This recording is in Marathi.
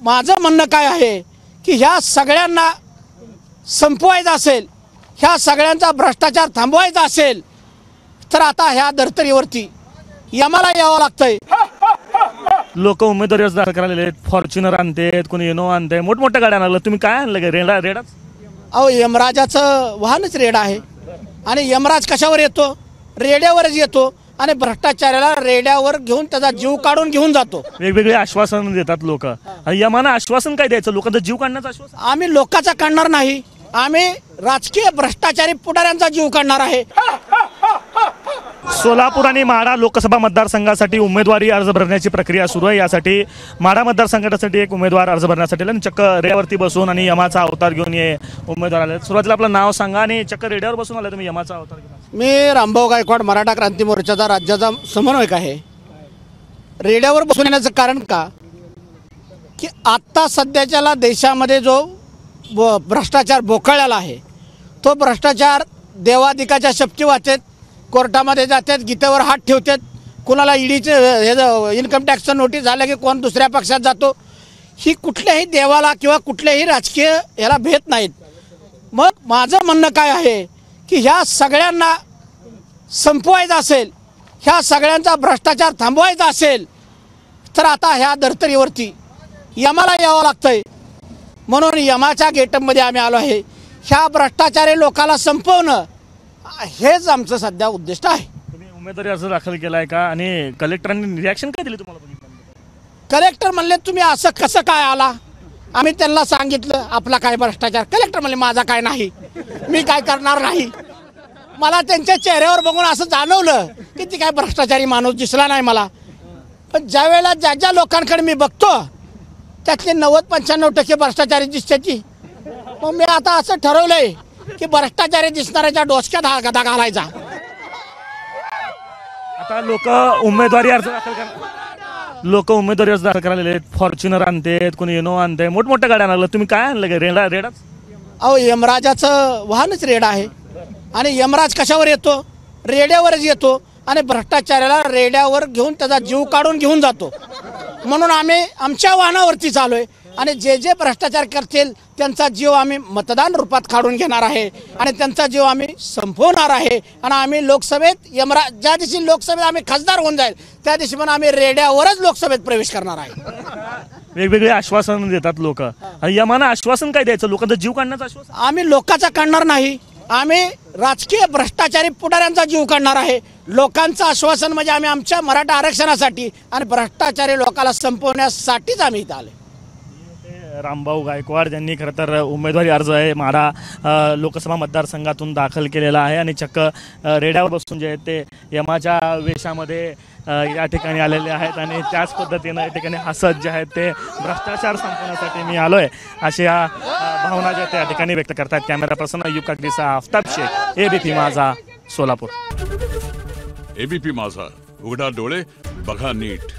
माझं म्हणणं काय आहे की ह्या सगळ्यांना संपवायचं असेल, ह्या सगळ्यांचा भ्रष्टाचार थांबवायचा असेल तर आता ह्या धर्तरीवरती यमाला यावं लागतंय। लोक उमेदवारी अर्ज दाखल करायला आहेत, फॉर्च्युनर आणतात, कोणी इनोवा आणते, मोठमोठ्या गाड्या आणलं, तुम्ही काय आणलं का? रेडाच? अहो, यमराजाचं वाहनच रेडा आहे आणि यमराज कशावर येतो? रेड्यावरच येतो आणि भ्रष्टाचाराला रेड्यावर घेऊन त्याचा जीव काढून घेऊन जातो। वेगवेगळे आश्वासन देतात लोक, यमानं आश्वासन काय द्यायचं? लोकांचा जीव काढण्याचं आश्वासन? आम्ही लोकांचा काढणार नाही, आम्ही राजकीय भ्रष्टाचारी पुढाऱ्यांचा जीव काढणार आहे। सोलापूर आणि माढा लोकसभा मतदारसंघासाठी उमेदवारी अर्ज भरण्याची प्रक्रिया सुरू आहे। यासाठी माढा मतदारसंघासाठी एक उमेदवार अर्ज भरण्यासाठी आले, चक्क रेड्यावरती बसून आणि यमाचा अवतार घेऊन हे उमेदवार आले। सुरुवातीला आपलं नाव सांगा आणि चक्क रेड्यावर बसून आले तुम्ही यमाचा अवतार घेऊन? मी रामभाऊ गायकवाड, मराठा क्रांती मोर्चाचा राज्याचा समन्वयक आहे। रेड्यावर बसून येण्याचं कारण का की आत्ता सध्याच्याला देशामध्ये जो भ्रष्टाचार बोकाळलेला आहे तो भ्रष्टाचार देवाधिकाच्या शपथी वाचत, कोर्टामध्ये जातात, गीतेवर हात ठेवतात, कुणाला ईडीचे हे इन्कम टॅक्सचं नोटीस झालं की कोण दुसऱ्या पक्षात जातो। ही कुठल्याही देवाला किंवा कुठल्याही राजकीय याला भेट नाहीत। मग माझं म्हणणं काय आहे की ह्या सगळ्यांना संपवायचं असेल, ह्या सगळ्यांचा भ्रष्टाचार थांबवायचा असेल तर आता ह्या धर्तरीवरती यमाला यावं लागतंय। म्हणून यमाच्या गेटमध्ये आम्ही आलो आहे। ह्या भ्रष्टाचारी लोकाला संपवणं हेच आमचं सध्या उद्दिष्ट आहे। तुम्ही उमेदवारी अर्ज दाखल केलाय का आणि कलेक्टरांनी रिॲक्शन काय दिली तुम्हाला? कलेक्टर म्हणले तुम्ही असं कसं काय आला? आम्ही त्यांना सांगितलं आपला काय भ्रष्टाचार। कलेक्टर म्हणले माझा काय नाही, मी काय करणार नाही। मला त्यांच्या चेहऱ्यावर बघून असं जाणवलं की ती काय भ्रष्टाचारी माणूस दिसला नाही मला। पण ज्या वेळेला ज्या लोकांकडे मी बघतो त्यातले 90-95% भ्रष्टाचारी दिसते। मग मी आता असं ठरवलंय की भ्रष्टाचारी दिसणाऱ्याच्या डोसक्यात हा गदा घालायचा। आता लोक उमेदवारी अर्ज दाखल करायला आहेत, फॉर्च्युनर आणतात, कोणी इनोवा आणते, मोठमोठ्या गाड्या आणलं, तुम्ही काय आणलं का? रेडाच? अहो, यमराजाचं वाहनच रेडा आहे आणि यमराज कशावर येतो? रेड्यावरच येतो आणि भ्रष्टाचाराला रेड्यावर घेऊन त्याचा जीव काढून घेऊन जातो। म्हणून आम्ही आमच्या वाहनावरती चालू आहे आणि जे भ्रष्टाचार करतील त्यांचा जीव आम्ही मतदान रूपात काढून घेणार आहे आणि त्यांचा जीव आम्ही संपवणार आहे। आणि आम्ही लोकसभेत ज्या दिवशी लोकसभेत आम्ही खासदार होऊन जाईल त्या दिवशी पण आम्ही रेड्यावरच लोकसभेत प्रवेश करणार आहे। वेगवेगळे आश्वासन देतात लोक, यमानं आश्वासन काय द्यायचं? लोकांचा जीव काढण्याचं आश्वासन? आम्ही लोकांचा काढणार नाही, आम्ही राजकीय भ्रष्टाचारी पुढाऱ्यांचा जीव काढणार आहे। लोकांचं आश्वासन म्हणजे आम्ही आमच्या मराठा आरक्षणासाठी आणि भ्रष्टाचारी लोकांना संपवण्यासाठीच आम्ही इथं आले। रामभाऊ गायकवाड ज्यांनी खरं तर उमेदवारी अर्ज आहे माढा लोकसभा मतदारसंघातून दाखल केलेला आहे आणि चक्क रेड्यावर बसून जे आहेत ते यमाच्या वेशामध्ये या ठिकाणी आलेले आहेत आणि त्याच पद्धतीनं या ठिकाणी हसत जे आहेत ते भ्रष्टाचार संपवण्यासाठी मी आलोय अशी भावना ज्या त्या ठिकाणी व्यक्त करतात। कॅमेरा पर्सन अय्यूब काकडीचा आफताब शेख, एबीपी माझा, सोलापूर। एबीपी माझा, उघडा डोळे बघा नीट।